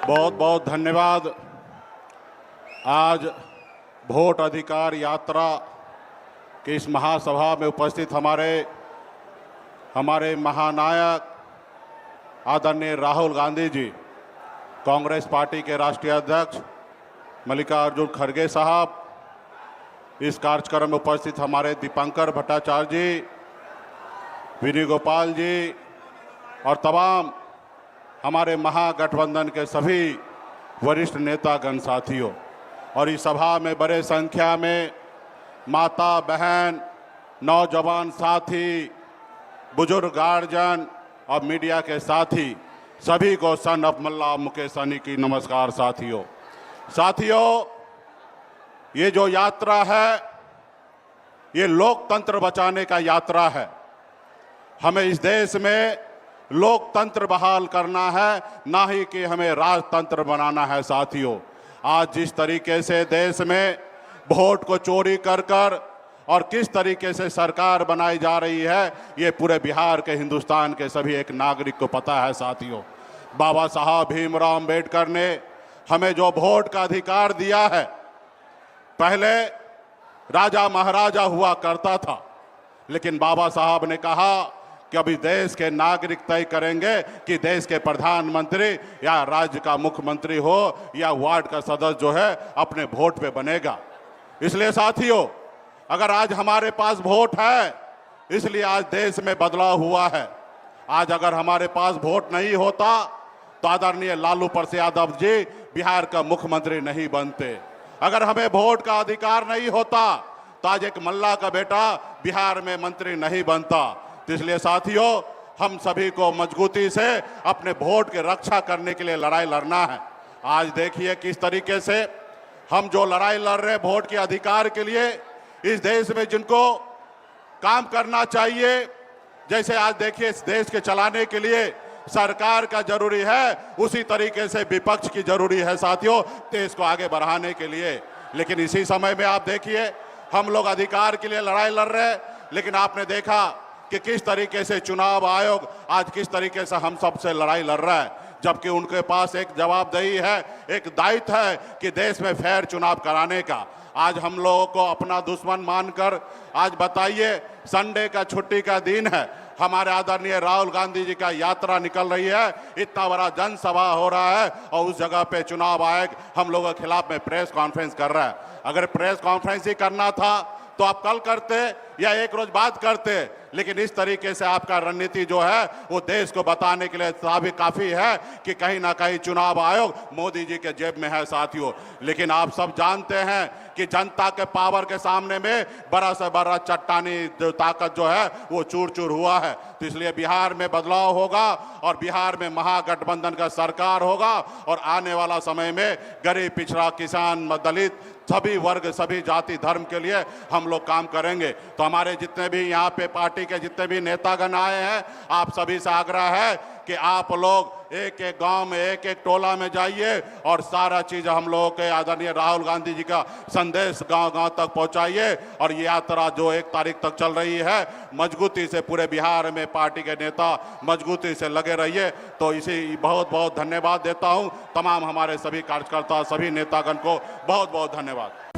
बहुत बहुत धन्यवाद। आज वोट अधिकार यात्रा की इस महासभा में उपस्थित हमारे महानायक आदरणीय राहुल गांधी जी, कांग्रेस पार्टी के राष्ट्रीय अध्यक्ष मल्लिकार्जुन खड़गे साहब, इस कार्यक्रम में उपस्थित हमारे दीपंकर भट्टाचार्य जी, विनय गोपाल जी और तमाम हमारे महागठबंधन के सभी वरिष्ठ नेतागण साथियों, और इस सभा में बड़े संख्या में माता बहन, नौजवान साथी, बुजुर्ग गार्जियन और मीडिया के साथी, सभी को सन ऑफ मल्ला मुकेश सहनी की नमस्कार। साथियों, ये जो यात्रा है, ये लोकतंत्र बचाने का यात्रा है। हमें इस देश में लोकतंत्र बहाल करना है, ना ही कि हमें राजतंत्र बनाना है। साथियों, आज जिस तरीके से देश में वोट को चोरी कर और किस तरीके से सरकार बनाई जा रही है, ये पूरे बिहार के, हिंदुस्तान के सभी एक नागरिक को पता है। साथियों, बाबा साहब भीमराव अंबेडकर ने हमें जो वोट का अधिकार दिया है, पहले राजा महाराजा हुआ करता था, लेकिन बाबा साहब ने कहा कि अभी देश के नागरिक तय करेंगे कि देश के प्रधानमंत्री या राज्य का मुख्यमंत्री हो या वार्ड का सदस्य जो है अपने वोट पे बनेगा। इसलिए साथियों, अगर आज हमारे पास वोट है, इसलिए आज देश में बदलाव हुआ है। आज अगर हमारे पास वोट नहीं होता तो आदरणीय लालू प्रसाद यादव जी बिहार का मुख्यमंत्री नहीं बनते। अगर हमें वोट का अधिकार नहीं होता तो आज एक मल्ला का बेटा बिहार में मंत्री नहीं बनता। तो इसलिए साथियों, हम सभी को मजबूती से अपने वोट की रक्षा करने के लिए लड़ाई लड़ना है। आज देखिए किस तरीके से हम जो लड़ाई लड़ रहे हैं वोट के अधिकार के लिए, इस देश में जिनको काम करना चाहिए, जैसे आज देखिए इस देश के चलाने के लिए सरकार का जरूरी है, उसी तरीके से विपक्ष की जरूरी है साथियों, देश को आगे बढ़ाने के लिए। लेकिन इसी समय में आप देखिए, हम लोग अधिकार के लिए लड़ाई लड़ रहे हैं, लेकिन आपने देखा कि किस तरीके से चुनाव आयोग आज किस तरीके से हम सबसे लड़ाई लड़ रहा है, जबकि उनके पास एक जवाबदेही है, एक दायित्व है कि देश में फेयर चुनाव कराने का। आज हम लोगों को अपना दुश्मन मानकर, आज बताइए, संडे का छुट्टी का दिन है, हमारे आदरणीय राहुल गांधी जी का यात्रा निकल रही है, इतना बड़ा जनसभा हो रहा है और उस जगह पे चुनाव आयोग हम लोगों के खिलाफ में प्रेस कॉन्फ्रेंस कर रहा है। अगर प्रेस कॉन्फ्रेंस ही करना था तो आप कल करते या एक रोज बाद करते, लेकिन इस तरीके से आपका रणनीति जो है वो देश को बताने के लिए काफी है कि कहीं ना कहीं चुनाव आयोग मोदी जी के जेब में है साथियों। लेकिन आप सब जानते हैं कि जनता के पावर के सामने में बड़ा से बड़ा चट्टानी जो ताकत जो है वो चूर चूर हुआ है। तो इसलिए बिहार में बदलाव होगा और बिहार में महागठबंधन का सरकार होगा, और आने वाला समय में गरीब, पिछड़ा, किसान, दलित, सभी वर्ग, सभी जाति धर्म के लिए हम लोग काम करेंगे। तो हमारे जितने भी यहाँ पे पार्टी के जितने भी नेतागण आए हैं, आप सभी से आग्रह है कि आप लोग एक एक गांव में, एक एक टोला में जाइए और सारा चीज हम लोगों के आदरणीय राहुल गांधी जी का संदेश गांव गांव तक पहुंचाइए। और ये यात्रा जो 1 तारीख तक चल रही है, मजबूती से पूरे बिहार में पार्टी के नेता मजबूती से लगे रहिए। तो इसी बहुत बहुत धन्यवाद देता हूं तमाम हमारे सभी कार्यकर्ता, सभी नेतागण को बहुत बहुत धन्यवाद।